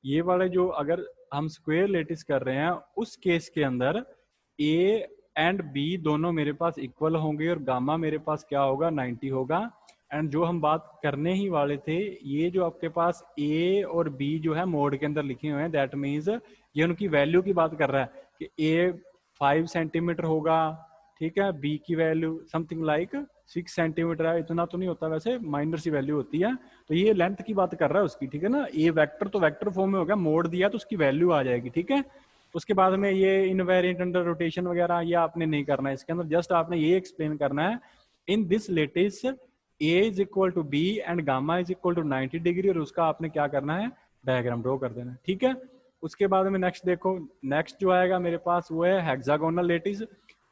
ये वाले जो अगर हम स्क्वायर लेटिस कर रहे हैं उस केस के अंदर ए एंड बी दोनों मेरे पास इक्वल होंगे और गामा मेरे पास क्या होगा 90 होगा। एंड जो हम बात करने ही वाले थे, ये जो आपके पास ए और बी जो है मोड के अंदर लिखे हुए हैं, दैट मीन्स ये उनकी वैल्यू की बात कर रहा है कि ए 5 सेंटीमीटर होगा, ठीक है, बी की वैल्यू समथिंग लाइक 6 सेंटीमीटर है, इतना तो नहीं होता वैसे, माइनर सी वैल्यू होती है। तो ये लेंथ की बात कर रहा है उसकी, ठीक है ना। ए वेक्टर तो वेक्टर फॉर्म में हो गया, मोड दिया तो उसकी वैल्यू आ जाएगी, ठीक है। उसके बाद में ये इनवेरिएंट अंडर रोटेशन वगैरह ये आपने नहीं करना है इसके अंदर, जस्ट आपने ये एक्सप्लेन करना है in this lattice a is equal to b and gamma is equal to 90 degree, और उसका आपने क्या करना है, डायग्राम ड्रॉ कर देना है, ठीक है। उसके बाद में नेक्स्ट देखो, नेक्स्ट जो आएगा मेरे पास वो है हेक्सागोनल लेटिस।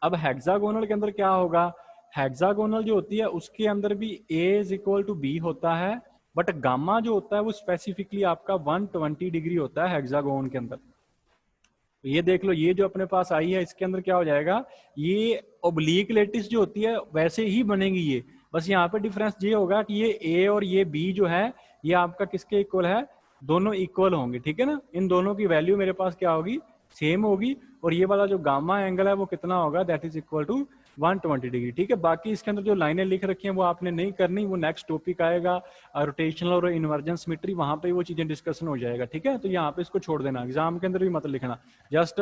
अब हेक्सागोनल के अंदर क्या होगा, हेक्सागोनल जो होती है उसके अंदर भी A is equal to B होता है, बट गामा जो होता है वो स्पेसिफिकली आपका 120 डिग्री होता है हेक्सागोन के अंदर। तो ये देख लो, ये जो अपने पास आई है इसके अंदर क्या हो जाएगा, ये ओब्लीक लेटिस जो होती है वैसे ही बनेगी ये, बस यहाँ पे डिफरेंस ये होगा कि ये ए और ये बी जो है ये आपका किसके इक्वल है, दोनों इक्वल होंगे, ठीक है ना। इन दोनों की वैल्यू मेरे पास क्या होगी, सेम होगी। और ये वाला जो गामा एंगल है वो कितना होगा, that is equal to 120 degree, ठीक है। बाकी इसके अंदर जो लाइनें लिख रखी हैं वो आपने नहीं करनी, वो नेक्स्ट टॉपिक आएगा रोटेशनल और इन्वर्जन सिमेट्री, वहां पे वो चीजें डिस्कशन हो जाएगा, ठीक है। तो यहाँ पे इसको छोड़ देना, एग्जाम के अंदर भी मत लिखना, जस्ट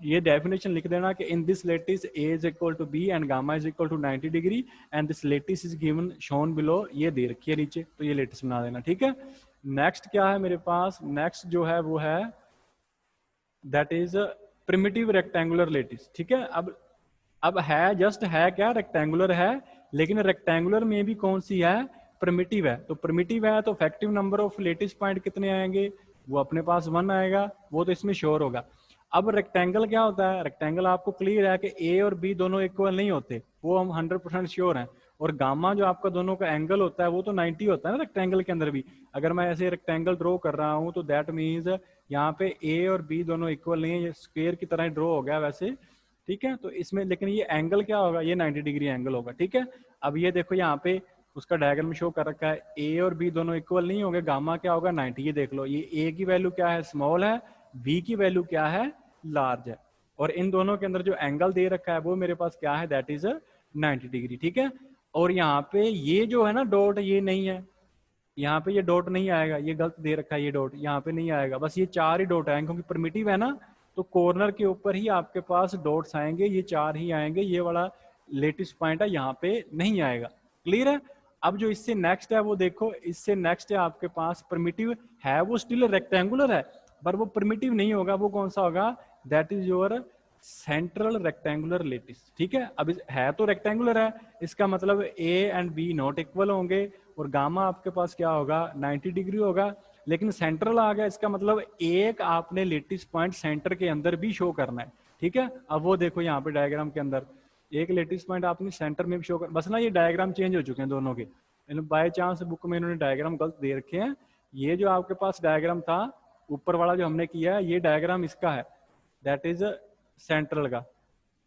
ये डेफिनेशन लिख देना कि in this lattice a is equal to b and gamma is equal to 90 degree and this lattice is given shown below, ये दे रखी है नीचे, तो ये लेटिस बना देना, ठीक है। नेक्स्ट क्या है मेरे पास, नेक्स्ट जो है वो है that is primitive rectangular lattice, ठीक है। अब है जस्ट है क्या, रेक्टेंगुलर है, लेकिन रेक्टेंगुलर में भी कौन सी है, प्रिमिटिव है। तो प्रिमिटिव है तो effective number of lattice point कितने आएंगे, वो अपने पास 1 आएगा, वो तो इसमें श्योर होगा। अब रेक्टेंगल क्या होता है, रेक्टेंगल आपको क्लियर है कि ए और बी दोनों इक्वल नहीं होते, वो हम 100% श्योर हैं। और गामा जो आपका दोनों का एंगल होता है वो तो 90 होता है ना रेक्टेंगल के अंदर भी। अगर मैं ऐसे रेक्टेंगल ड्रॉ कर रहा हूँ तो दैट मीन्स यहाँ पे ए और बी दोनों इक्वल नहीं है, ये स्क्वायर की तरह ड्रॉ हो गया वैसे, ठीक है। तो इसमें लेकिन ये एंगल क्या होगा, ये 90 डिग्री एंगल होगा, ठीक है। अब ये देखो यहाँ पे उसका डायग्राम शो कर रखा है, ए और बी दोनों इक्वल नहीं होंगे, गामा क्या होगा 90। ये देख लो, ये ए की वैल्यू क्या है, स्मॉल है, बी की वैल्यू क्या है, लार्ज है, और इन दोनों के अंदर जो एंगल दे रखा है वो मेरे पास क्या है, दैट इज 90 डिग्री, ठीक है। और यहाँ पे ये जो है ना डॉट, ये नहीं है, यहाँ पे ये डॉट नहीं आएगा, ये गलत दे रखा है, ये डॉट यहाँ पे नहीं आएगा, बस ये 4 ही डॉट आएंगे क्योंकि प्रिमिटिव है ना, तो कॉर्नर के ऊपर ही आपके पास डॉट्स आएंगे, ये 4 ही आएंगे, ये वाला लेटेस्ट पॉइंट है यहाँ पे नहीं आएगा, क्लियर है। अब जो इससे नेक्स्ट है वो देखो, इससे नेक्स्ट है आपके पास प्रिमिटिव है, वो स्टिल रेक्टेंगुलर है पर वो प्रिमिटिव नहीं होगा, वो कौन सा होगा, that is your central rectangular lattice, ठीक है। अब है तो रेक्टेंगुलर है, इसका मतलब a and b not equal होंगे, और गामा आपके पास क्या होगा 90 डिग्री होगा, लेकिन सेंट्रल आ गया, इसका मतलब एक आपने लेटिस पॉइंट सेंटर के अंदर भी शो करना है, ठीक है। अब वो देखो यहाँ पे डायग्राम के अंदर एक लेटिस पॉइंट आपने सेंटर में भी शो कर, बस ना ये डायग्राम चेंज हो चुके हैं दोनों के, बाय चांस बुक में इन्होंने डायग्राम गलत दे रखे हैं। ये जो आपके पास डायग्राम था ऊपर वाला जो हमने किया है, ये डायग्राम इसका है, दैट इज सेंट्रल का,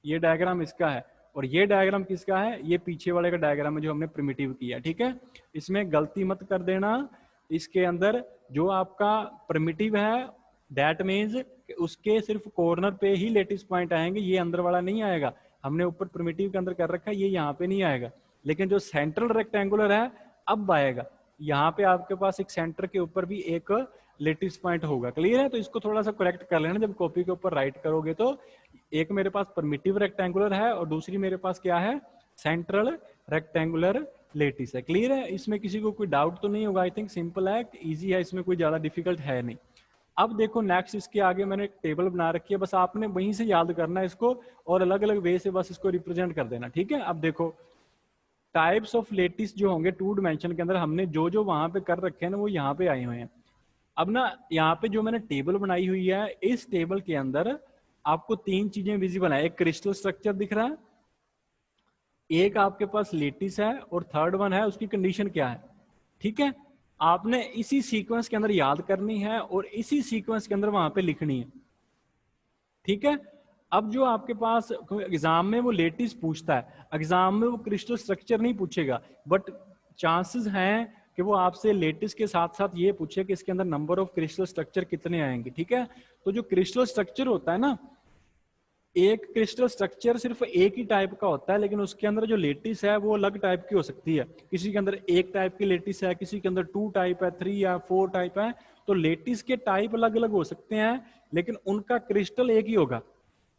ये डायग्राम इसका है, और ये डायग्राम किसका है, ये पीछे वाले का डायग्राम है जो हमने प्रिमिटिव किया, ठीक है। इसमें गलती मत कर देना, इसके अंदर जो आपका प्रिमिटिव है दैट मीन्स उसके सिर्फ कॉर्नर पे ही लेटिस पॉइंट आएंगे, ये अंदर वाला नहीं आएगा, हमने ऊपर प्रिमिटिव के अंदर कर रखा है, ये यहाँ पे नहीं आएगा। लेकिन जो सेंट्रल रेक्टेंगुलर है अब आएगा, यहाँ पे आपके पास एक सेंटर के ऊपर भी एक लेटिस पॉइंट होगा, क्लियर है। तो इसको थोड़ा सा करेक्ट कर लेना जब कॉपी के ऊपर राइट करोगे, तो एक मेरे पास परमिटिव रेक्टेंगुलर है और दूसरी मेरे पास क्या है, सेंट्रल रेक्टेंगुलर लेटिस है, क्लियर है। इसमें किसी को कोई डाउट तो नहीं होगा, आई थिंक सिंपल है, इजी है, इसमें कोई ज्यादा डिफिकल्ट है नहीं। अब देखो नेक्स्ट इसके आगे मैंने एक टेबल बना रखी है, बस आपने वहीं से याद करना है इसको और अलग अलग वे से बस इसको रिप्रेजेंट कर देना, ठीक है। अब देखो टाइप्स ऑफ लेटिस जो होंगे 2 डायमेंशन के अंदर, हमने जो जो वहां पे कर रखे हैं ना वो यहाँ पे आए हुए हैं। अब ना यहाँ पे जो मैंने टेबल बनाई हुई है, इस टेबल के अंदर आपको 3 चीजें विजिबल है, एक क्रिस्टल स्ट्रक्चर दिख रहा है, एक आपके पास लेटिस है, और थर्ड वन है उसकी कंडीशन क्या है, ठीक है। आपने इसी सीक्वेंस के अंदर याद करनी है और इसी सीक्वेंस के अंदर वहां पे लिखनी है, ठीक है। अब जो आपके पास एग्जाम में वो लेटिस पूछता है, एग्जाम में वो क्रिस्टल स्ट्रक्चर नहीं पूछेगा, बट चांसेस हैं कि वो आपसे लेटिस के साथ साथ ये पूछे कि इसके अंदर नंबर ऑफ क्रिस्टल स्ट्रक्चर कितने आएंगे, ठीक है। तो जो क्रिस्टल स्ट्रक्चर होता है ना, एक क्रिस्टल स्ट्रक्चर सिर्फ एक ही टाइप का होता है, लेकिन उसके अंदर जो लेटिस है वो अलग टाइप की हो सकती है। किसी के अंदर एक टाइप की लेटिस है, किसी के अंदर 2 टाइप है, 3 या 4 टाइप है। तो लेटिस के टाइप अलग अलग हो सकते हैं, लेकिन उनका क्रिस्टल एक ही होगा,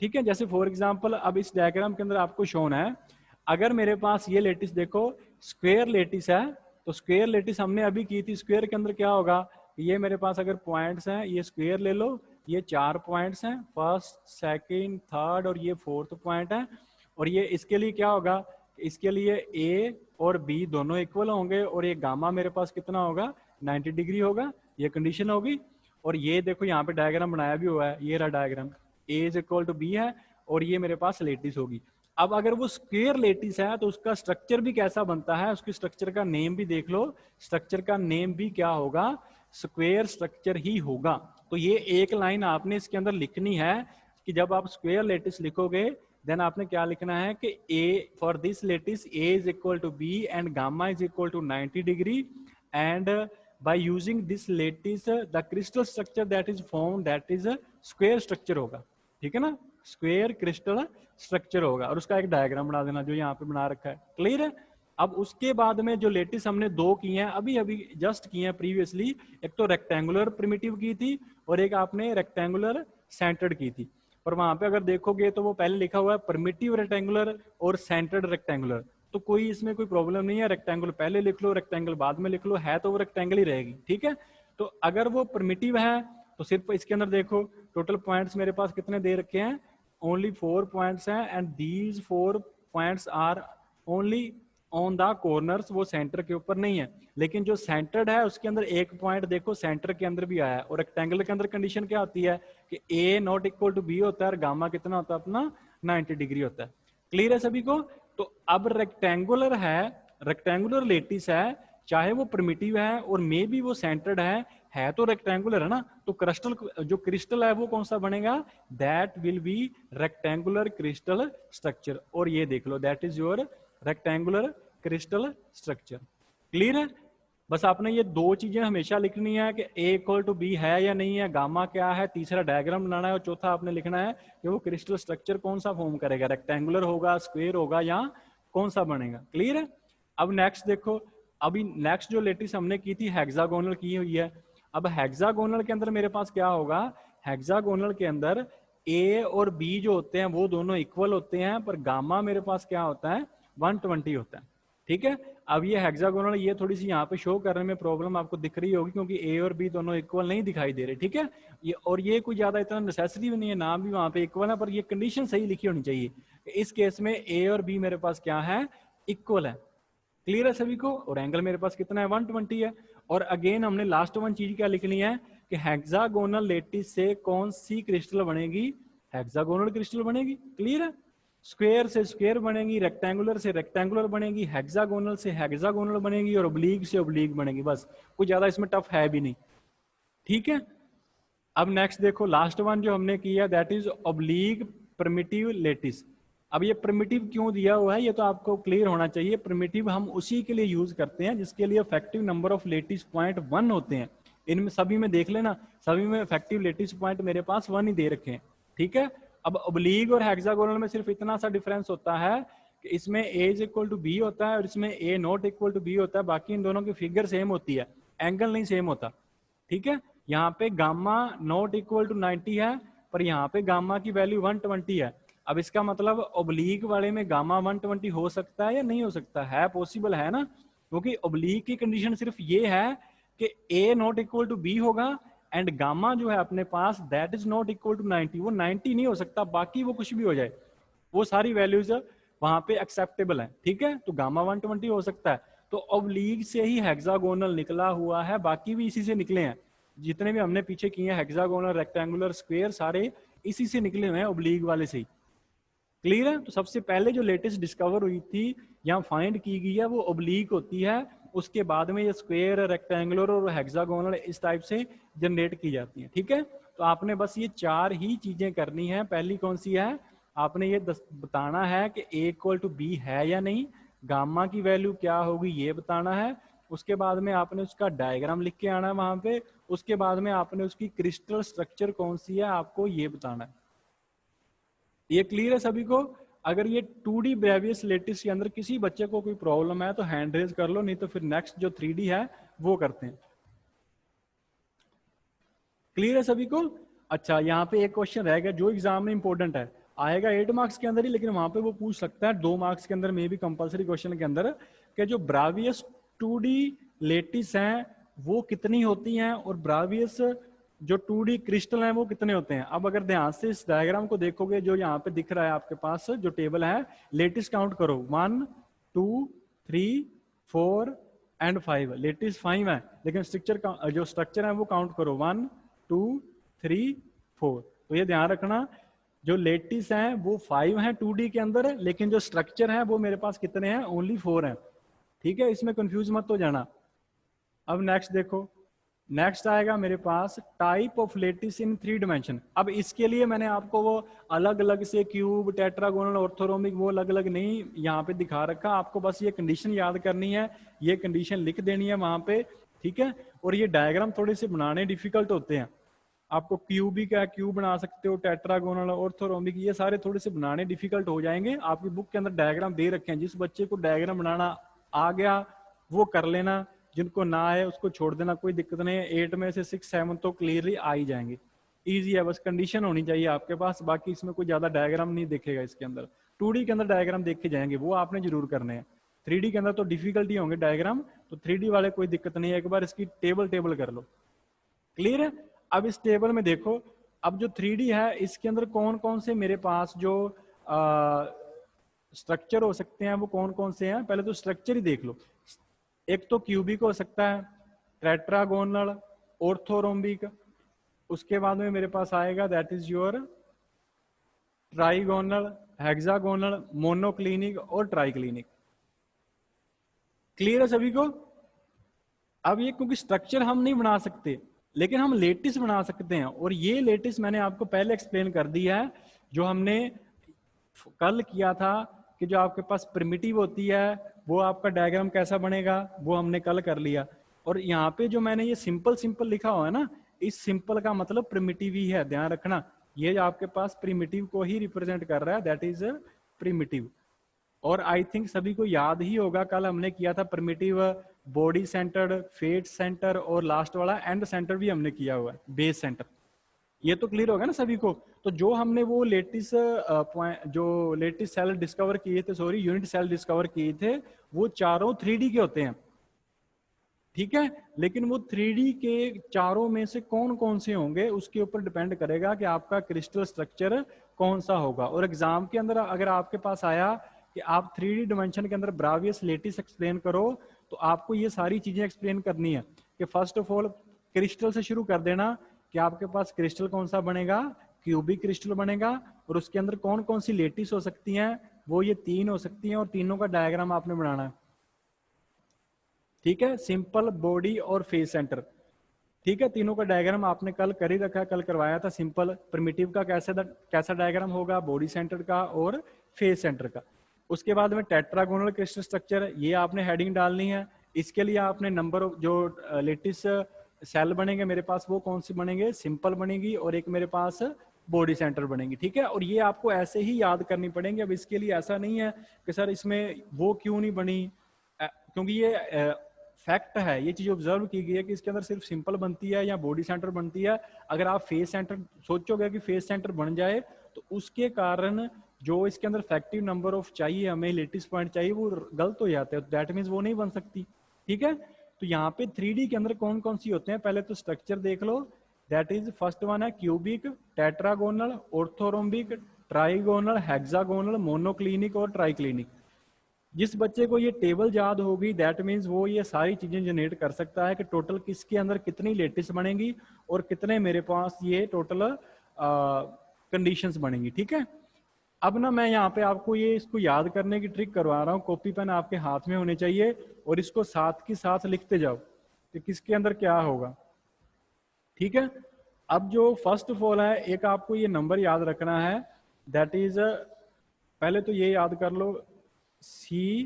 ठीक है। जैसे फॉर एग्जाम्पल अब इस डायग्राम के अंदर आपको शोन है, अगर मेरे पास ये लेटिस देखो स्क्वेयर लेटिस है, तो स्क्वेयर लेटिस हमने अभी की थी, स्क्वेयर के अंदर क्या होगा, ये मेरे पास अगर पॉइंट्स हैं, ये स्क्वेयर ले लो, ये 4 पॉइंट्स हैं, फर्स्ट सेकंड थर्ड और ये 4th पॉइंट है। और ये इसके लिए क्या होगा, इसके लिए ए और बी दोनों इक्वल होंगे, और ये गामा मेरे पास कितना होगा, 90 डिग्री होगा, ये कंडीशन होगी। और ये देखो यहाँ पे डायग्राम बनाया भी हुआ है, ये रहा diagram, a is equal to b है, और ये मेरे पास लेटिस होगी। अब अगर वो स्क्वेयर लेटिस है तो उसका स्ट्रक्चर भी कैसा बनता है, उसकी स्ट्रक्चर का नेम भी देख लो, स्ट्रक्चर का नेम भी क्या होगा, स्क्वेयर स्ट्रक्चर ही होगा। तो ये एक लाइन आपने इसके अंदर लिखनी है कि जब आप स्क्वेयर लेटिस लिखोगे देन आपने क्या लिखना है कि a for this lattice a is equal to b and gamma is equal to 90 degree and by using this lattice the crystal structure that is form that is square structure होगा, ठीक है ना, square crystal structure होगा। और उसका एक diagram बना देना जो यहाँ पे बना रखा है, क्लियर है। अब उसके बाद में जो लेटिस हमने 2 की हैं, अभी अभी जस्ट की हैं प्रीवियसली, एक तो रेक्टेंगुलर प्रिमिटिव की थी और एक आपने रेक्टेंगुलर सेंटर्ड की थी। और वहां पे अगर देखोगे तो वो पहले लिखा हुआ है प्रिमिटिव रेक्टेंगुलर और सेंटर्ड रेक्टेंगुलर, तो कोई इसमें कोई प्रॉब्लम नहीं है, रेक्टेंगुलर पहले लिख लो रेक्टेंगल बाद में लिख लो, है तो वो रेक्टेंगल ही रहेगी, ठीक है। तो अगर वो प्रिमिटिव है तो सिर्फ इसके अंदर देखो टोटल पॉइंट्स मेरे पास कितने दे रखे हैं, ओनली 4 पॉइंट्स हैं, and these 4 points are only on the corners, वो सेंटर के ऊपर नहीं है। लेकिन जो सेंटर्ड है उसके अंदर एक पॉइंट देखो सेंटर के अंदर भी आया है। और रेक्टेंगल के अंदर कंडीशन क्या होती है कि A not equal to B होता है और गामा कितना होता है अपना 90 डिग्री होता है, क्लियर है सभी को। तो अब रेक्टेंगुलर है, रेक्टेंगुलर लेटिस है, चाहे वो प्रिमिटिव है और मे बी वो सेंटर्ड है तो रेक्टेंगुलर है ना, तो क्रिस्टल जो क्रिस्टल है वो कौन सा बनेगा, that will be rectangular crystal structure. और ये देख लो that is your rectangular crystal structure, clear है। बस आपने ये 2 चीजें हमेशा लिखनी है कि ए इक्वल टू बी है या नहीं है, गामा क्या है, तीसरा डायग्राम बनाना है, और चौथा आपने लिखना है कि वो क्रिस्टल स्ट्रक्चर कौन सा फॉर्म करेगा, रेक्टेंगुलर होगा, स्क्वायर होगा, या कौन सा बनेगा, क्लियर है। अब नेक्स्ट देखो, अभी नेक्स्ट जो लेटिस हमने की थी हेक्सागोनल की हुई है। अब हेक्सागोनल के अंदर मेरे पास क्या होगा, हेक्सागोनल के अंदर ए और बी जो होते हैं वो दोनों इक्वल होते हैं, पर गामा मेरे पास क्या होता है 120 होता है, ठीक है। अब ये हेक्सागोनल ये थोड़ी सी यहाँ पे शो करने में प्रॉब्लम आपको दिख रही होगी क्योंकि ए और बी दोनों इक्वल नहीं दिखाई दे रहे, ठीक है। ये और ये कोई ज्यादा इतना नेसेसिटी भी नहीं है, नाम भी वहां पे इक्वल है, पर ये कंडीशन सही लिखी होनी चाहिए। इस केस में ए और बी मेरे पास क्या है, इक्वल है, क्लियर है सभी को। और एंगल मेरे पास कितना है 120 है। और अगेन हमने लास्ट वन चीज क्या लिखनी है कि हेक्सागोनल लेटिस से कौन सी क्रिस्टल बनेगी, हेक्सागोनल क्रिस्टल बनेगी, क्लियर है। स्क्वायर से स्क्वायर बनेगी, रेक्टेंगुलर से रेक्टेंगुलर बनेगी, हेक्सागोनल से हेक्सागोनल बनेगी, और ओब्लीक से ओब्लीक बनेगी, बस कुछ ज्यादा इसमें टफ है भी नहीं, ठीक है। अब नेक्स्ट देखो लास्ट वन जो हमने किया that is oblique primitive lettuce. अब ये प्रिमिटिव क्यों दिया हुआ है ये तो आपको क्लियर होना चाहिए। प्रिमिटिव हम उसी के लिए यूज करते हैं जिसके लिए effective number of lattice point 1 होते हैं। इनमें सभी में देख लेना, सभी में इफेक्टिव लेटिस पॉइंट मेरे पास 1 ही दे रखे हैं, ठीक है। अब ओब्लीक और हेक्सागोनल में सिर्फ इतना सा डिफरेंस होता है कि इसमें ए इज इक्वल टू बी होता है और इसमें ए नॉट इक्वल टू बी होता है, बाकी इन दोनों की फिगर सेम होती है, एंगल नहीं सेम होता, ठीक है। यहाँ पे गामा नॉट इक्वल टू 90 है, पर यहाँ पे गामा की वैल्यू 120 है। अब इसका मतलब ओब्लीक वाले में गामा 120 हो सकता है या नहीं हो सकता है, पॉसिबल है ना, क्योंकि ओब्लीक की कंडीशन सिर्फ ये है कि A not equal to B होगा एंड गामा जो है अपने पास that is not equal to 90, वो 90 नहीं हो सकता, बाकी वो कुछ भी हो जाए, वो सारी वैल्यूज वहां पे एक्सेप्टेबल है, ठीक है। तो गामा 120 हो सकता है, तो ओब्लीक से ही हेक्सागोनल निकला हुआ है, बाकी भी इसी से निकले हैं, जितने भी हमने पीछे किए हैं हेक्सागोनल रेक्टेंगुलर स्क्वायर सारे इसी से निकले हुए हैं, ओब्लीक वाले से ही, क्लियर है। तो सबसे पहले जो लेटेस्ट डिस्कवर हुई थी या फाइंड की गई है वो ओब्लीक होती है, उसके बाद में ये स्क्वायर रेक्टेंगुलर और हेक्सागोनल इस टाइप से जनरेट की जाती है, ठीक है। तो आपने बस ये 4 ही चीजें करनी है। पहली कौन सी है, आपने ये बताना है कि ए इक्वल टू बी है या नहीं, गामा की वैल्यू क्या होगी ये बताना है, उसके बाद में आपने उसका डायग्राम लिख के आना है वहां पे, उसके बाद में आपने उसकी क्रिस्टल स्ट्रक्चर कौन सी है आपको ये बताना है। ये क्लियर है सभी को? अगर ये 2D ब्रेवियस लेटिस के अंदर किसी बच्चे को कोई प्रॉब्लम है तो हैंड रेज कर लो, नहीं तो फिर नेक्स्ट जो 3D है वो करते हैं। क्लियर है सभी को? अच्छा, यहाँ पे एक क्वेश्चन रहेगा जो एग्जाम में इंपॉर्टेंट है, आएगा 8 मार्क्स के अंदर ही, लेकिन वहां पे वो पूछ सकता है 2 मार्क्स के अंदर में भी कंपलसरी क्वेश्चन के अंदर, कि जो ब्रावियस 2D लेटिस हैं वो कितनी होती हैं और ब्रावियस जो 2D क्रिस्टल हैं वो कितने होते हैं। अब अगर ध्यान से इस डायग्राम को देखोगे जो यहाँ पे दिख रहा है आपके पास जो टेबल है, लेटिस काउंट करो 1 2 3 4 एंड 5, लेटिस 5 है, लेकिन स्ट्रक्चर जो स्ट्रक्चर है वो काउंट करो 1 2 3 4। तो ये ध्यान रखना जो लेटिस हैं वो 5 हैं 2D के अंदर, लेकिन जो स्ट्रक्चर है वो मेरे पास कितने हैं, ओनली 4 हैं। ठीक है, इसमें कंफ्यूज मत हो जाना। अब नेक्स्ट देखो, नेक्स्ट आएगा मेरे पास type of lattice in 3 dimension. अब इसके लिए मैंने आपको वो अलग अलग से क्यूब, टेट्रागोनल, ऑर्थोरोमिक वो अलग अलग नहीं यहाँ पे दिखा रखा, आपको बस ये कंडीशन याद करनी है, ये कंडीशन लिख देनी है वहां पे। ठीक है, और ये डायग्राम थोड़े से बनाने डिफिकल्ट होते हैं, आपको क्यूबिक है क्यूब बना सकते हो, टेट्रागोनल, ऑर्थोरोमिक, ये सारे थोड़े से बनाने डिफिकल्ट हो जाएंगे। आपकी बुक के अंदर डायग्राम दे रखे हैं, जिस बच्चे को डायग्राम बनाना आ गया वो कर लेना, जिनको ना आए उसको छोड़ देना, कोई दिक्कत नहीं है। 8 में से 6 7 तो क्लियरली आ ही जाएंगे, इजी है, बस कंडीशन होनी चाहिए आपके पास। बाकी इसमें कोई ज्यादा डायग्राम नहीं दिखेगा इसके अंदर, 2D के अंदर डायग्राम देखे जाएंगे, वो आपने जरूर करने हैं। 3D के अंदर तो डिफिकल्टी होंगे डायग्राम, तो 3D वाले कोई दिक्कत नहीं है, एक बार इसकी टेबल कर लो। क्लियर है? अब इस टेबल में देखो, अब जो 3D है इसके अंदर कौन कौन से मेरे पास जो स्ट्रक्चर हो सकते हैं वो कौन कौन से हैं, पहले तो स्ट्रक्चर ही देख लो। एक तो क्यूबिक हो सकता है, टेट्रागोनल, ऑर्थोरोम्बिक, उसके बाद में मेरे पास आएगा that is your trigonal, hexagonal, monoclinic और ट्राइक्लिनिक। क्लियर है सभी को? अब ये क्योंकि स्ट्रक्चर हम नहीं बना सकते लेकिन हम लेटिस बना सकते हैं, और ये लेटिस मैंने आपको पहले एक्सप्लेन कर दिया है, जो हमने कल किया था कि जो आपके पास प्रिमिटिव होती है वो आपका डायग्राम कैसा बनेगा वो हमने कल कर लिया। और यहाँ पे जो मैंने ये सिंपल सिंपल लिखा हुआ है ना, इस सिंपल का मतलब प्रिमिटिव ही है, ध्यान रखना, ये आपके पास प्रिमिटिव को ही रिप्रेजेंट कर रहा है, दैट इज प्रिमिटिव। और आई थिंक सभी को याद ही होगा कल हमने किया था primitive body centered, face center और लास्ट वाला एंड सेंटर भी हमने किया हुआ है, बेस सेंटर। ये तो क्लियर होगा ना सभी को? तो जो हमने वो लेटिस जो लेटिस सेल डिस्कवर किए थे, सॉरी यूनिट सेल डिस्कवर किए थे, वो चारों 3D के होते हैं। ठीक है, लेकिन वो 3D के चारों में से कौन कौन से होंगे उसके ऊपर डिपेंड करेगा कि आपका क्रिस्टल स्ट्रक्चर कौन सा होगा। और एग्जाम के अंदर अगर आपके पास आया कि आप 3D डिमेंशन के अंदर ब्रावियस लेटिस एक्सप्लेन करो, तो आपको ये सारी चीजें एक्सप्लेन करनी है कि फर्स्ट ऑफ ऑल क्रिस्टल से शुरू कर देना कि आपके पास क्रिस्टल कौन सा बनेगा, क्यूबिक क्रिस्टल बनेगा, और उसके अंदर कौन कौन सी लेटिस हो सकती हैं, वो ये 3 हो सकती हैं, और तीनों का डायग्राम आपने बनाना है। ठीक है, सिंपल, बॉडी और फेस सेंटर। ठीक है, तीनों का डायग्राम आपने कल कर ही रखा है, कल करवाया था। सिंपल प्रिमिटिव का कैसा डायग्राम होगा, बॉडी सेंटर का और फेस सेंटर का। उसके बाद में टेट्रागोनल क्रिस्टल स्ट्रक्चर, ये आपने हेडिंग डालनी है। इसके लिए आपने नंबर ऑफ जो लेटिस सेल बनेंगे मेरे पास वो कौन सी बनेंगे, सिंपल बनेगी, और एक मेरे पास बॉडी सेंटर बनेगी। ठीक है, और ये आपको ऐसे ही याद करनी पड़ेंगे। अब इसके लिए ऐसा नहीं है कि सर इसमें वो क्यों नहीं बनी, क्योंकि ये फैक्ट है, ये चीज ऑब्जर्व की गई है कि इसके अंदर सिर्फ सिंपल बनती है या बॉडी सेंटर बनती है। अगर आप फेस सेंटर सोचोगे कि फेस सेंटर बन जाए तो उसके कारण जो इसके अंदर फैक्टिव नंबर ऑफ चाहिए, हमें लेटेस्ट पॉइंट चाहिए, वो गलत हो जाते हैं, दैट मीन्स वो नहीं बन सकती। ठीक है, तो यहाँ पे 3D के अंदर कौन कौन सी होते हैं, पहले तो स्ट्रक्चर देख लो। दैट इज फर्स्ट वन है cubic, tetragonal, orthorhombic, trigonal, hexagonal, monoclinic और ट्राइक्लिनिक। जिस बच्चे को ये टेबल याद होगी दैट मीन्स वो ये सारी चीजें जनरेट कर सकता है कि टोटल किसके अंदर कितनी लेटिस बनेंगी और कितने मेरे पास ये टोटल कंडीशंस बनेंगी। ठीक है, अब ना मैं यहाँ पे आपको ये इसको याद करने की ट्रिक करवा रहा हूँ। कॉपी पेन आपके हाथ में होने चाहिए और इसको साथ के साथ लिखते जाओ कि किसके अंदर क्या होगा। ठीक है, अब जो फर्स्ट ऑफ ऑल है, एक आपको ये नंबर याद रखना है, दैट इज पहले तो ये याद कर लो CTO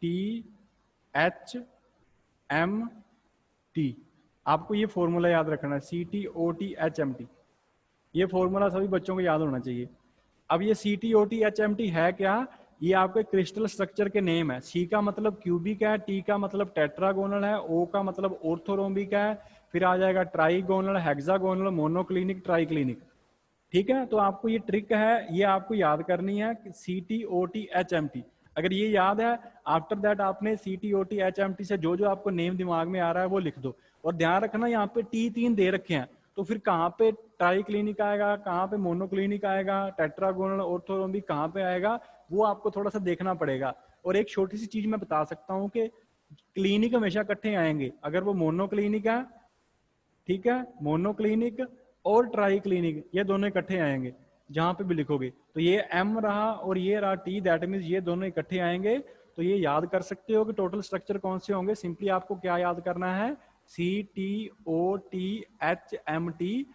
एच एम टी। आपको ये फॉर्मूला याद रखना है, CTOTHMT। ये फॉर्मूला सभी बच्चों को याद होना चाहिए। अब ये CTOTHMT है क्या? ये आपके क्रिस्टल स्ट्रक्चर के नेम है। C का मतलब क्यूबिक है, T का मतलब टेट्रागोनल है, O का मतलब ऑर्थोरोम्बिक है, फिर आ जाएगा ट्राइगोनल, हेक्सागोनल, मोनोक्लिनिक, ट्राइक्लिनिक। ठीक है, तो आपको ये ट्रिक है, ये आपको याद करनी है, CTOTHMT। अगर ये याद है, आफ्टर दैट आपने CTOTHMT से जो जो आपको नेम दिमाग में आ रहा है वो लिख दो। और ध्यान रखना यहाँ पे T3 दे रखे हैं, तो फिर कहाँ पे ट्राई क्लिनिक आएगा, कहाँ पे मोनोक्लिनिक आएगा, टेट्रागोनल, ऑर्थोरोम्बिक कहाँ पे आएगा, वो आपको थोड़ा सा देखना पड़ेगा। और एक छोटी सी चीज मैं बता सकता हूँ कि क्लिनिक हमेशा इकट्ठे आएंगे। अगर वो मोनोक्लिनिक है, ठीक है, मोनोक्लिनिक और ट्राई क्लिनिक, ये दोनों इकट्ठे आएंगे जहां पे भी लिखोगे। तो ये M रहा और ये रहा T, दैट मीन्स ये दोनों इकट्ठे आएंगे। तो ये याद कर सकते हो कि टोटल स्ट्रक्चर कौन से होंगे। सिंपली आपको क्या याद करना है, CTOTHMT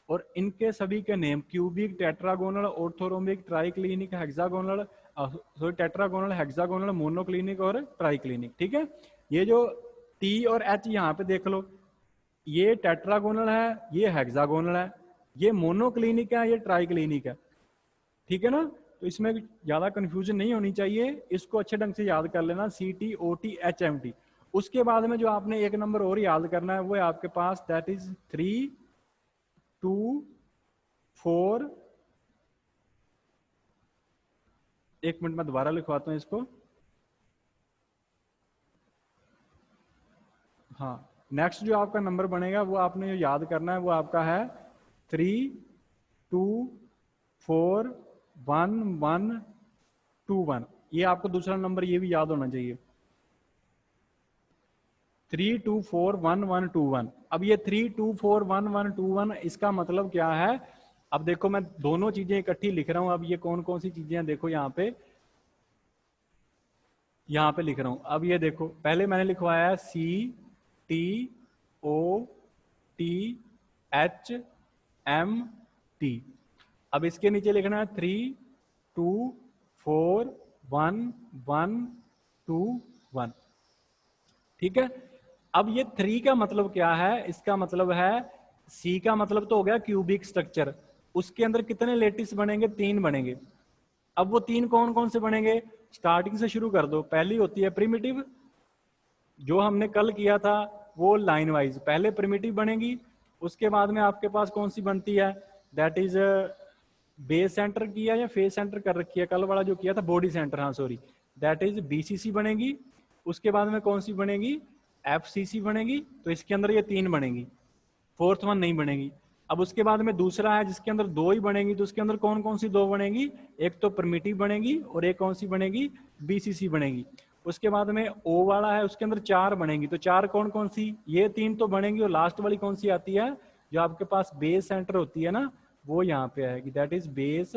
और इनके सभी के name, cubic, tetragonal, orthorhombic, triclinic, hexagonal, sorry tetragonal, hexagonal, monoclinic और ट्राइक्लिनिक। ठीक है, ये जो T और H यहाँ पे देख लो, ये टेट्रागोनल है, ये हेक्सागोनल है, ये मोनोक्लिनिक है, ये ट्राइक्लिनिक है। ठीक है ना, तो इसमें ज्यादा कंफ्यूजन नहीं होनी चाहिए, इसको अच्छे ढंग से याद कर लेना, CTOTHMT। उसके बाद में जो आपने एक नंबर और याद करना है वो है आपके पास, दैट इज 3, 2, 4। एक मिनट में दोबारा लिखवाता हूं इसको। हाँ, नेक्स्ट जो आपका नंबर बनेगा वो आपने जो याद करना है वो आपका है 3, 2, 4, 1, 1, 2, 1। ये आपको दूसरा नंबर ये भी याद होना चाहिए, 3, 2, 4, 1, 1, 2, 1। अब ये 3, 2, 4, 1, 1, 2, 1 इसका मतलब क्या है? अब देखो मैं दोनों चीजें इकट्ठी लिख रहा हूं। अब ये कौन कौन सी चीजें हैं देखो, यहाँ पे लिख रहा हूं। अब ये देखो, पहले मैंने लिखवाया है CTOTHMT। अब इसके नीचे लिखना है 3, 2, 4, 1, 1, 2, 1। ठीक है, अब ये 3 का मतलब क्या है? इसका मतलब है, C का मतलब तो हो गया क्यूबिक स्ट्रक्चर, उसके अंदर कितने लेटिस बनेंगे? 3 बनेंगे। अब वो 3 कौन कौन से बनेंगे? स्टार्टिंग से शुरू कर दो। पहली होती है प्रिमिटिव, जो हमने कल किया था वो लाइन वाइज पहले प्रिमिटिव बनेगी। उसके बाद में आपके पास कौन सी बनती है? दैट इज बेस सेंटर किया या फेस सेंटर कर रखी है, कल वाला जो किया था बॉडी सेंटर, हाँ सॉरी, दैट इज BCC बनेगी। उसके बाद में कौन सी बनेगी? FCC बनेगी। तो इसके अंदर ये 3 बनेगी, फोर्थ वन नहीं बनेगी। अब उसके बाद में दूसरा है जिसके अंदर 2 ही बनेगी, तो उसके अंदर कौन कौन सी 2 बनेगी? एक तो प्रिमिटिव बनेगी और एक कौन सी बनेगी? BCC बनेगी। उसके बाद में O वाला है, उसके अंदर 4 बनेगी। तो 4 कौन कौन सी? ये 3 तो बनेंगी, और लास्ट वाली कौन सी आती है जो आपके पास बेस सेंटर होती है ना, वो यहाँ पे आएगी, that is base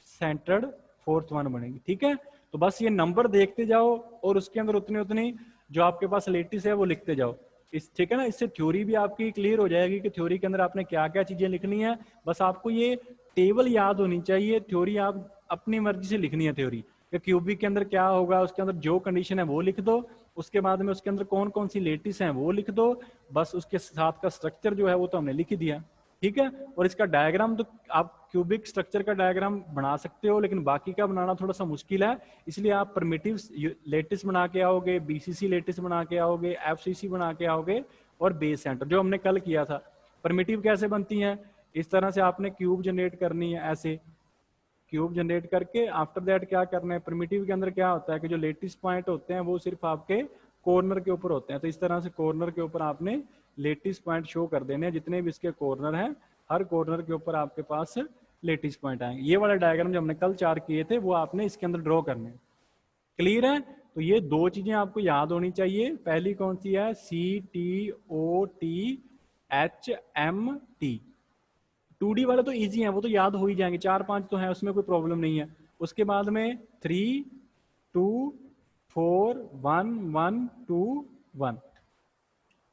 centred fourth one बनेगी। ठीक है, तो बस ये नंबर देखते जाओ और उसके अंदर उतने उतनी जो आपके पास लेटिस है वो लिखते जाओ। ठीक है ना, इससे थ्योरी भी आपकी क्लियर हो जाएगी कि थ्योरी के अंदर आपने क्या क्या चीजें लिखनी है। बस आपको ये टेबल याद होनी चाहिए, थ्योरी आप अपनी मर्जी से लिखनी है। थ्योरी कि क्यूबिक के अंदर क्या होगा, उसके अंदर जो कंडीशन है वो लिख दो, उसके बाद में उसके अंदर कौन कौन सी लेटिस हैं वो लिख दो, बस उसके साथ का स्ट्रक्चर जो है वो तो हमने लिख ही दिया। ठीक है, और इसका डायग्राम तो आप क्यूबिक स्ट्रक्चर का डायग्राम बना सकते हो, लेकिन बाकी का बनाना थोड़ा सा मुश्किल है, इसलिए आप प्रिमिटिव लेटिस बना के आओगे, BCC लेटिस बना के आओगे, FCC बना के आओगे, और बेस सेंटर जो हमने कल किया था। प्रिमिटिव कैसे बनती हैं? इस तरह से आपने क्यूब जनरेट करनी है, ऐसे क्यूब जनरेट करके आफ्टर दैट क्या करना है, प्रिमिटिव के अंदर क्या होता है कि जो लेटिस पॉइंट होते हैं वो सिर्फ आपके कॉर्नर के ऊपर होते हैं। तो इस तरह से कॉर्नर के ऊपर आपने लेटिस पॉइंट शो कर देने हैं, जितने भी इसके कॉर्नर हैं हर कॉर्नर के ऊपर आपके पास लेटिस पॉइंट आएंगे। ये वाला डायग्राम जो हमने कल 4 किए थे वो आपने इसके अंदर ड्रॉ करने हैं। क्लियर है? तो ये 2 चीजें आपको याद होनी चाहिए। पहली कौन सी है? CTOTHMT। 2D वाले तो इजी हैं, वो तो याद हो ही जाएंगे, 4-5 तो हैं, उसमें कोई प्रॉब्लम नहीं है। उसके बाद में 3, 2, 4, 1, 1, 2, 1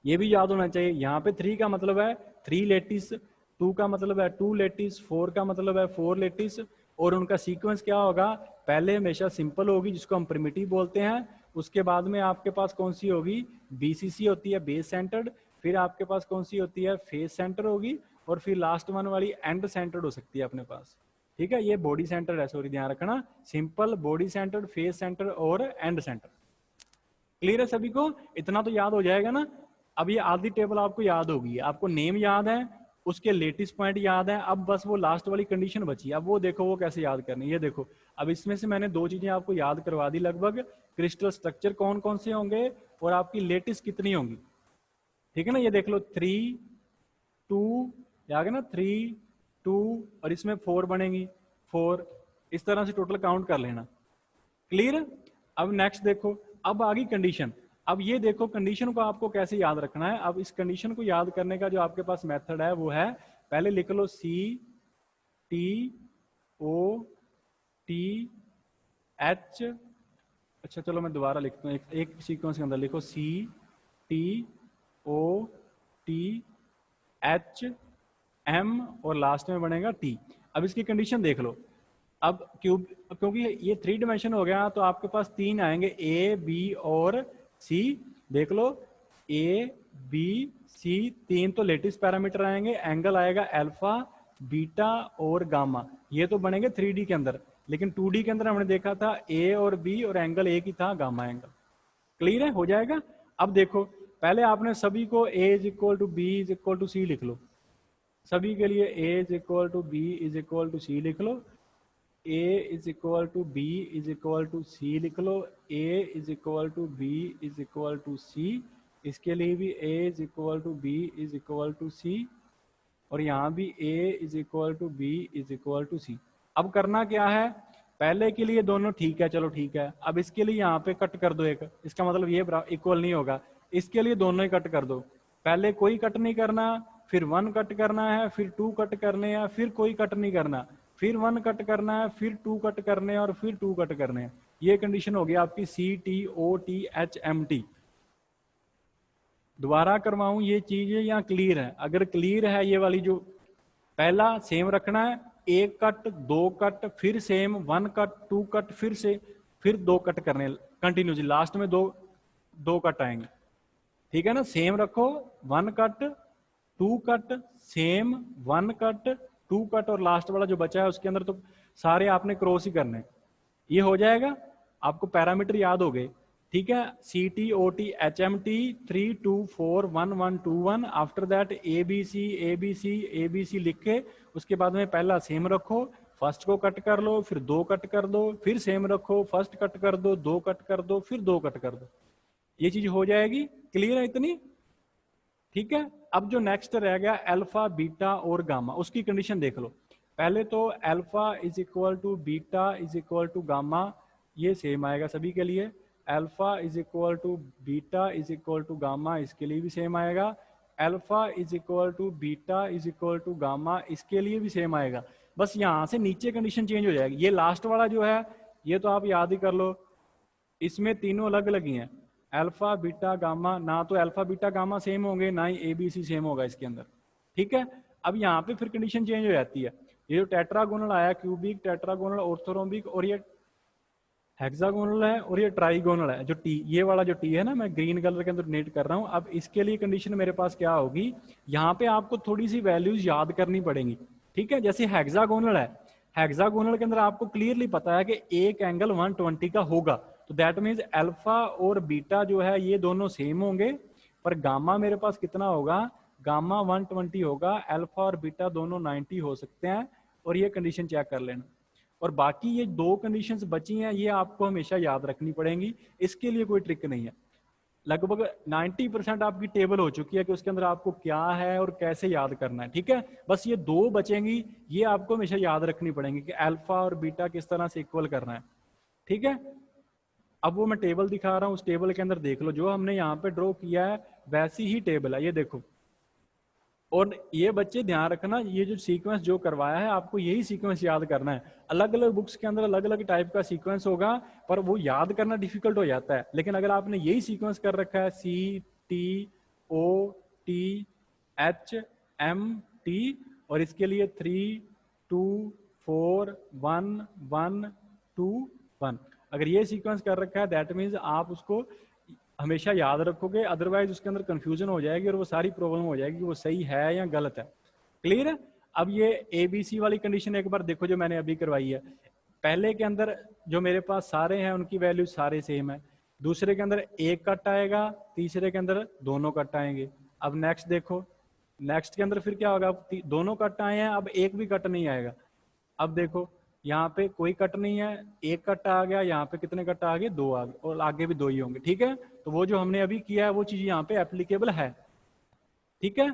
ये भी याद होना चाहिए। यहाँ पे 3 का मतलब है 3 लेटिस, 2 का मतलब है 2 लेटिस, 4 का मतलब है 4 लेटिस, और उनका सीक्वेंस क्या होगा? पहले हमेशा सिंपल होगी जिसको हम प्रिमिटिव बोलते हैं, उसके बाद में आपके पास कौन सी होगी, बीसीसी होती है बेस सेंटर्ड, फिर आपके पास कौन सी होती है फेस सेंटर होगी, और फिर लास्ट वन वाली एंड सेंटर्ड हो सकती है अपने पास। ठीक है, ये बॉडी सेंटर है, सॉरी ध्यान रखना, simple body centre, face centre और एंड सेंटर। क्लियर है सभी को, इतना तो याद हो जाएगा ना। अब ये आधी टेबल आपको याद होगी, आपको नेम याद है, उसके लेटेस्ट पॉइंट याद है, अब बस वो लास्ट वाली कंडीशन बची। अब वो देखो वो कैसे याद करनी, ये देखो अब इसमें से मैंने दो चीजें आपको याद करवा दी लगभग, क्रिस्टल स्ट्रक्चर कौन कौन से होंगे और आपकी लेटेस्ट कितनी होंगी। ठीक है ना, ये देख लो 3 2, आ गया ना 3 2, और इसमें 4 बनेगी 4, इस तरह से टोटल काउंट कर लेना। क्लियर। अब नेक्स्ट देखो, अब आ गई कंडीशन। अब ये देखो कंडीशन को आपको कैसे याद रखना है। अब इस कंडीशन को याद करने का जो आपके पास मेथड है वो है, पहले लिख लो C T O T H, अच्छा चलो मैं दोबारा लिखता हूँ, एक सीक्वेंस के अंदर लिखो C T O T H M और लास्ट में बनेगा टी। अब इसकी कंडीशन देख लो। अब क्यूब, क्योंकि ये 3 डायमेंशन हो गया तो आपके पास 3 आएंगे, ए बी और सी। देख लो ए बी सी, 3 तो लेटेस्ट पैरामीटर आएंगे, एंगल आएगा अल्फा बीटा और गामा, ये तो बनेंगे 3D के अंदर। लेकिन 2D के अंदर हमने देखा था ए और बी और एंगल एक ही था, गामा एंगल। क्लियर है, हो जाएगा। अब देखो पहले आपने सभी को A is equal to B is equal to C लिख लो, सभी के लिए A is equal to B is equal to C लिख लो, A is equal to B is equal to C लिख लो, A is equal to B is equal to C, इसके लिए भी A is equal to B is equal to C, और यहाँ भी A is equal to B is equal to सी। अब करना क्या है, पहले के लिए दोनों ठीक है, चलो ठीक है, अब इसके लिए यहाँ पे कट कर दो एक, इसका मतलब ये इक्वल नहीं होगा, इसके लिए दोनों ही कट कर दो। पहले कोई कट नहीं करना, फिर 1 कट करना है, फिर 2 कट करने हैं, फिर कोई कट नहीं करना, फिर 1 कट करना है, फिर 2 कट करने हैं और फिर 2 कट करने हैं। ये कंडीशन होगी आपकी C T O T H M T. दोबारा करवाऊं ये चीज या क्लियर है? अगर क्लियर है, ये वाली जो पहला सेम रखना है, 1 कट 2 कट फिर सेम 1 कट 2 कट फिर से फिर 2 कट करने कंटिन्यूसली, लास्ट में दो कट आएंगे। ठीक है ना, सेम रखो, 1 cut 2 cut same 1 cut 2 cut, और लास्ट वाला जो बचा है उसके अंदर तो सारे आपने क्रॉस ही करने। ये हो जाएगा, आपको पैरामीटर याद हो गए। ठीक है, C T O T H M T 3 2 4 1 1 2 1, after that A B C A B C A B C लिख के उसके बाद में पहला सेम रखो, फर्स्ट को कट कर लो, फिर 2 कट कर दो, फिर सेम रखो, फर्स्ट कट कर दो, 2 कट कर दो, फिर 2 कट कर दो। ये चीज हो जाएगी। क्लियर है इतनी? ठीक है, अब जो नेक्स्ट रह गया अल्फा बीटा और गामा, उसकी कंडीशन देख लो। पहले तो alpha is equal to beta is equal to gamma, ये सेम आएगा सभी के लिए। Alpha is equal to beta is equal to gamma, इसके लिए भी सेम आएगा। Alpha is equal to beta is equal to gamma, इसके लिए भी सेम आएगा। बस यहां से नीचे कंडीशन चेंज हो जाएगी। ये लास्ट वाला जो है ये तो आप याद ही कर लो, इसमें तीनों अलग अलग ही हैं, अल्फा बीटा गामा, ना तो अल्फा बीटा गामा सेम होंगे ना ही ए बी सी सेम होगा इसके अंदर। ठीक है, अब यहाँ पे फिर कंडीशन चेंज हो जाती है। ये जो टेट्रागोनल आया, क्यूबिक टेट्रागोनल ऑर्थोरोम्बिक, और ये हेक्सागोनल है, और ये ट्राइगोनल है, जो टी, ये वाला जो टी है ना, मैं ग्रीन कलर के अंदर नेट कर रहा हूँ। अब इसके लिए कंडीशन मेरे पास क्या होगी, यहाँ पे आपको थोड़ी सी वैल्यूज याद करनी पड़ेंगी। ठीक है, जैसे हेक्सागोनल है, हेक्सागोनल के अंदर आपको क्लियरली पता है कि एक एंगल 120 का होगा, तो दैट मीन्स अल्फा और बीटा जो है ये दोनों सेम होंगे, पर गामा मेरे पास कितना होगा, गामा 120 होगा, अल्फा और बीटा दोनों 90 हो सकते हैं, और ये कंडीशन चेक कर लेना। और बाकी ये 2 कंडीशंस बची हैं, ये आपको हमेशा याद रखनी पड़ेंगी, इसके लिए कोई ट्रिक नहीं है। लगभग 90% आपकी टेबल हो चुकी है कि उसके अंदर आपको क्या है और कैसे याद करना है। ठीक है, बस ये 2 बचेंगी, ये आपको हमेशा याद रखनी पड़ेंगी कि अल्फा और बीटा किस तरह से इक्वल करना है। ठीक है, अब वो मैं टेबल दिखा रहा हूँ, उस टेबल के अंदर देख लो, जो हमने यहाँ पे ड्रॉ किया है वैसी ही टेबल है, ये देखो। और ये बच्चे ध्यान रखना, ये जो सीक्वेंस जो करवाया है आपको यही सीक्वेंस याद करना है। अलग अलग बुक्स के अंदर अलग अलग टाइप का सीक्वेंस होगा, पर वो याद करना डिफिकल्ट हो जाता है। लेकिन अगर आपने यही सीक्वेंस कर रखा है, C T O T H M T, और इसके लिए 3 2 4 1 1 2 1, अगर ये सीक्वेंस कर रखा है दैट मीन्स आप उसको हमेशा याद रखोगे, अदरवाइज उसके अंदर कंफ्यूजन हो जाएगी और वो सारी प्रॉब्लम हो जाएगी कि वो सही है या गलत है। क्लियर है? अब ये ABC वाली कंडीशन एक बार देखो जो मैंने अभी करवाई है। पहले के अंदर जो मेरे पास सारे हैं उनकी वैल्यू सारे सेम है, दूसरे के अंदर एक कट आएगा, तीसरे के अंदर दोनों कट आएंगे। अब नेक्स्ट देखो, नेक्स्ट के अंदर फिर क्या होगा, दोनों कट आए हैं, अब एक भी कट नहीं आएगा। अब देखो यहाँ पे कोई कट नहीं है, एक कट आ गया, यहाँ पे कितने कट आ गए, दो आ गए, और आगे भी दो ही होंगे। ठीक है, तो वो जो हमने अभी किया है वो चीज यहाँ पे एप्लीकेबल है। ठीक है,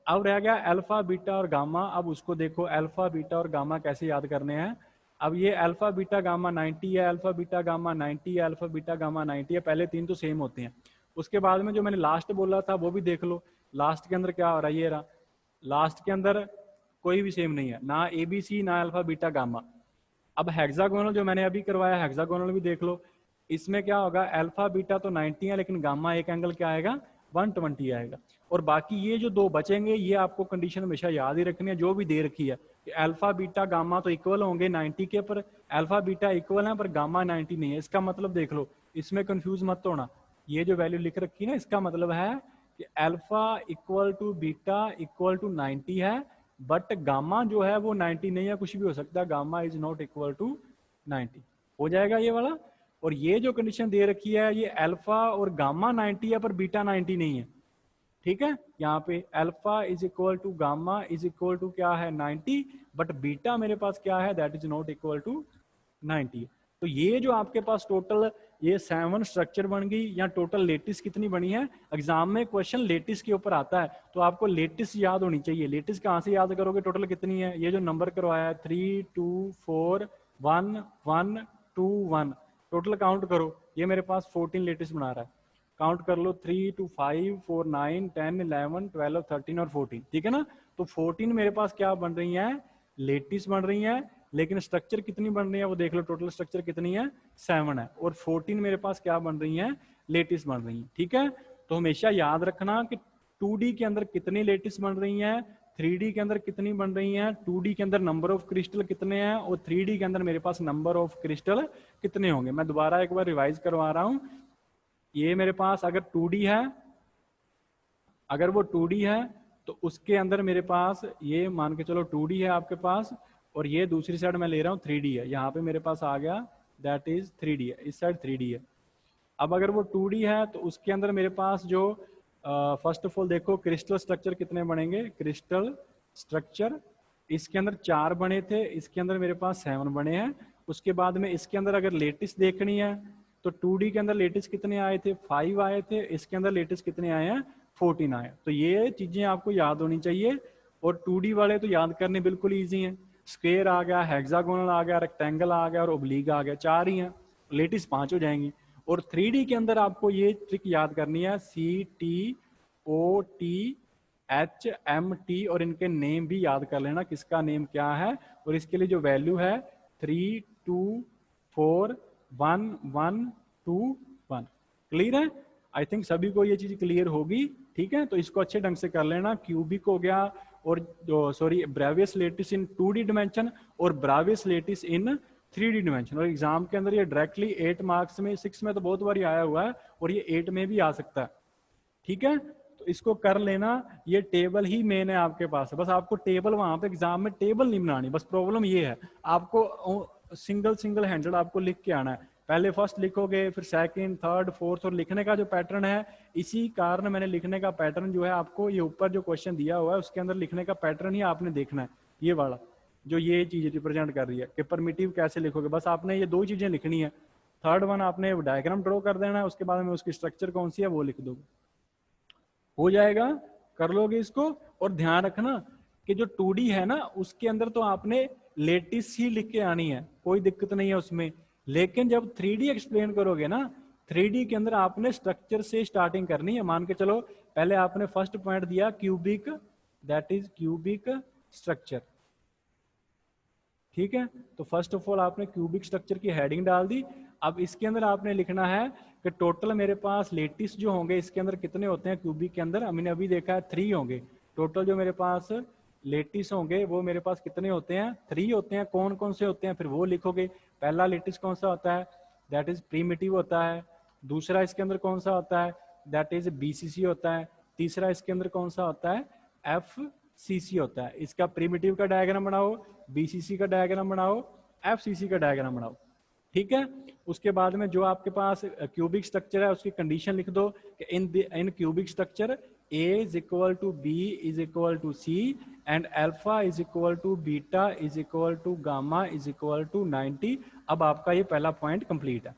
अब रह गया अल्फा बीटा और गामा। अब उसको देखो अल्फा बीटा और गामा कैसे याद करने हैं। अब ये अल्फा बीटा गामा 90 है, अल्फा बीटा गामा 90 है, अल्फा बीटा गामा 90 है, पहले तीन तो सेम होते हैं। उसके बाद में जो मैंने लास्ट बोला था वो भी देख लो, लास्ट के अंदर क्या हो रहा है, ये रहा, लास्ट के अंदर कोई भी सेम नहीं है, ना ABC ना अल्फा बीटा गामा। अब हेक्सागोनल जो मैंने अभी करवाया, हेक्सागोनल भी देख लो, इसमें क्या होगा, अल्फा बीटा तो 90 है लेकिन गामा एक एंगल क्या आएगा, 120 आएगा। और बाकी ये जो दो बचेंगे ये आपको कंडीशन हमेशा याद ही रखनी है जो भी दे रखी है कि अल्फा बीटा गामा तो इक्वल होंगे 90 के, पर अल्फा बीटा इक्वल है पर गामा 90 नहीं है। इसका मतलब देख लो, इसमें कंफ्यूज मत होना, ये जो वैल्यू लिख रखी है ना इसका मतलब है कि alpha equal to beta equal to 90 है, बट गामा जो है वो 90 नहीं है, कुछ भी हो सकता है, gamma is not equal to 90। हो जाएगा ये वाला। और ये जो कंडीशन दे रखी है ये अल्फा और गामा 90 है पर बीटा 90 नहीं है। ठीक है, यहाँ पे alpha is equal to gamma is equal to क्या है 90, बट बीटा मेरे पास क्या है, that is not equal to 90। तो ये जो आपके पास टोटल ये 7 स्ट्रक्चर बन गई, या टोटल लेटिस कितनी बनी है, एग्जाम में क्वेश्चन लेटिस के ऊपर आता है तो आपको लेटिस याद होनी चाहिए। लेटिस कहाँ से याद करोगे, टोटल कितनी है, ये जो नंबर करवाया है 3 2 4 1 1 2 1, टोटल काउंट करो, ये मेरे पास 14 लेटिस बना रहा है, काउंट कर लो 3 2 5 4 9 10 11 12 13 और 14। ठीक है ना, तो 14 मेरे पास क्या बन रही है, लेटिस बन रही है, लेकिन स्ट्रक्चर कितनी बन रही है वो देख लो, टोटल स्ट्रक्चर कितनी है 7 है, और 14 मेरे पास क्या बन रही है, लेटिस बन रही है। ठीक है, तो हमेशा याद रखना कि 2D के अंदर कितनी लेटिस बन रही है, 3D के अंदर कितनी बन रही है, 2D के अंदर नंबर ऑफ क्रिस्टल कितने हैं, और 3D के अंदर मेरे पास नंबर ऑफ क्रिस्टल कितने होंगे। मैं दोबारा एक बार रिवाइज करवा रहा हूं, ये मेरे पास अगर 2D है, अगर वो 2D है तो उसके अंदर मेरे पास ये मान के चलो 2D है आपके पास, और ये दूसरी साइड मैं ले रहा हूँ 3D है, यहाँ पे मेरे पास आ गया दैट इज 3D है, इस साइड 3D है। अब अगर वो 2D है तो उसके अंदर मेरे पास जो फर्स्ट ऑफ ऑल देखो क्रिस्टल स्ट्रक्चर कितने बनेंगे, क्रिस्टल स्ट्रक्चर इसके अंदर 4 बने थे, इसके अंदर मेरे पास 7 बने हैं। उसके बाद में इसके अंदर अगर लेटिस देखनी है तो 2D के अंदर लेटिस कितने आए थे, 5 आए थे, इसके अंदर लेटिस कितने आए हैं, 14 आए। तो ये चीजें आपको याद होनी चाहिए, और 2D वाले तो याद करने बिल्कुल ईजी हैं, स्क्वेयर आ गया, हेक्सागोनल आ गया, रेक्टेंगल आ गया और ओब्लीग आ गया, 4 ही हैं, लेटिस 5 हो जाएंगी। और 3D के अंदर आपको ये ट्रिक याद करनी है, CTOTHMT, और इनके नेम भी याद कर लेना किसका नेम क्या है, और इसके लिए जो वैल्यू है 3 2 4 1 1 2 1। क्लियर है, आई थिंक सभी को ये चीज क्लियर होगी। ठीक है, तो इसको अच्छे ढंग से कर लेना। क्यूबिक हो गया, और सॉरी ब्रेवियस लेटिस इन 2D डिमेंशन और ब्रेवियस लेटिस इन 3D डिमेंशन। और एग्जाम के अंदर ये डायरेक्टली 8 मार्क्स में, 6 में तो बहुत बार आया हुआ है, और ये 8 में भी आ सकता है। ठीक है, तो इसको कर लेना, ये टेबल ही मेन है आपके पास, बस आपको टेबल वहां पे एग्जाम में टेबल नहीं बनानी, बस प्रॉब्लम ये है आपको सिंगल हैंडेड आपको लिख के आना है, पहले फर्स्ट लिखोगे फिर सेकंड थर्ड फोर्थ, और लिखने का जो पैटर्न है, इसी कारण मैंने लिखने का पैटर्न जो है आपको ये ऊपर जो क्वेश्चन दिया हुआ है उसके अंदर लिखने का पैटर्न ही आपने देखना है, ये वाला जो ये चीज रिप्रेजेंट कर रही है कि परमिटिव कैसे लिखोगे, बस आपने ये 2 चीजें लिखनी है। थर्ड वन आपने डायग्राम ड्रॉ कर देना है, उसके बाद में उसकी स्ट्रक्चर कौन सी है वो लिख दोगे, हो जाएगा, कर लोगे इसको। और ध्यान रखना कि जो 2D है ना उसके अंदर तो आपने लेटिस ही लिख के आनी है, कोई दिक्कत नहीं है उसमें, लेकिन जब 3D एक्सप्लेन करोगे ना, 3D के अंदर आपने स्ट्रक्चर से स्टार्टिंग करनी है। मान के चलो पहले आपने फर्स्ट पॉइंट दिया cubic, that is cubic structure. ठीक है, तो फर्स्ट ऑफ ऑल आपने क्यूबिक स्ट्रक्चर की हेडिंग डाल दी। अब इसके अंदर आपने लिखना है कि टोटल मेरे पास लेटिस जो होंगे इसके अंदर कितने होते हैं, क्यूबिक के अंदर हमने अभी देखा है 3 होंगे, टोटल जो मेरे पास लेटिस होंगे वो मेरे पास कितने होते हैं, 3 होते हैं। कौन कौन से होते हैं फिर वो लिखोगे, पहला लेटिस कौन सा होता है, दैट इज प्रीमिटिव होता है। दूसरा इसके अंदर कौन सा होता है, दैट इज बीसीसी होता है। तीसरा इसके अंदर कौन सा होता है, एफसीसी होता है। इसका प्रीमिटिव का डायग्राम बनाओ, बीसीसी का डायग्राम बनाओ, एफसीसी का डायग्राम बनाओ, ठीक है। उसके बाद में जो आपके पास क्यूबिक स्ट्रक्चर है उसकी कंडीशन लिख दो कि in cubic structure A is equal to B is equal to C and alpha is equal to beta is equal to gamma is equal to 90। अब आपका ये पहला पॉइंट कंप्लीट है,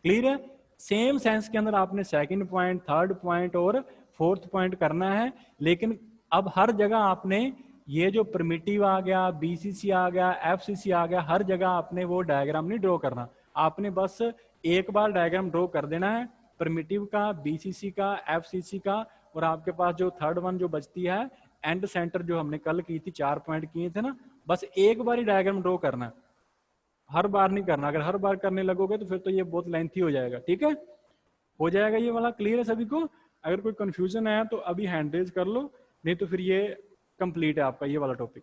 क्लियर है। सेम सेंस के अंदर आपने सेकंड पॉइंट, थर्ड पॉइंट और फोर्थ पॉइंट करना है, लेकिन अब हर जगह आपने ये जो प्रिमिटिव आ गया, बीसीसी आ गया, एफसीसी आ गया, हर जगह आपने वो डायग्राम नहीं ड्रॉ करना। आपने बस एक बार डायग्राम ड्रॉ कर देना है, प्रिमिटिव का, बीसीसी का, एफसीसी का, और आपके पास जो थर्ड वन जो बचती है एंड सेंटर जो हमने कल की थी, 4 पॉइंट किए थे ना, बस एक बार ही डायग्राम ड्रॉ करना है, हर बार नहीं करना। अगर हर बार करने लगोगे तो फिर तो ये बहुत लेंथी हो जाएगा, ठीक है। हो जाएगा ये वाला क्लियर है सभी को। अगर कोई कंफ्यूजन है तो अभी हैंड रेज कर लो, नहीं तो फिर ये कंप्लीट है आपका ये वाला टॉपिक।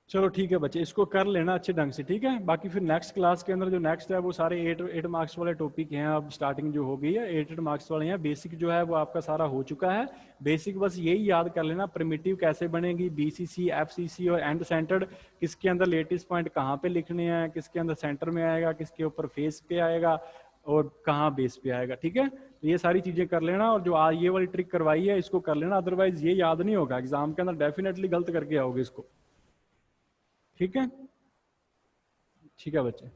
चलो ठीक है बच्चे, इसको कर लेना अच्छे ढंग से, ठीक है। बाकी फिर नेक्स्ट क्लास के अंदर जो नेक्स्ट है वो सारे 8 मार्क्स वाले टॉपिक हैं। अब स्टार्टिंग जो हो गई है 8 मार्क्स वाले हैं। बेसिक जो है वो आपका सारा हो चुका है। बेसिक बस यही याद कर लेना, प्रिमिटिव कैसे बनेगी, बीसीसी, एफसीसी और एंड सेंटर्ड, किसके अंदर लेटेस्ट पॉइंट कहाँ पे लिखने हैं, किसके अंदर सेंटर में आएगा, किसके ऊपर फेस पे आएगा और कहाँ बेस पे आएगा, ठीक है। तो ये सारी चीजें कर लेना, और जो आज ये वाली ट्रिक करवाई है इसको कर लेना, अदरवाइज ये याद नहीं होगा एग्जाम के अंदर, डेफिनेटली गलत करके आओगे इसको, ठीक है। ठीक है बच्चे।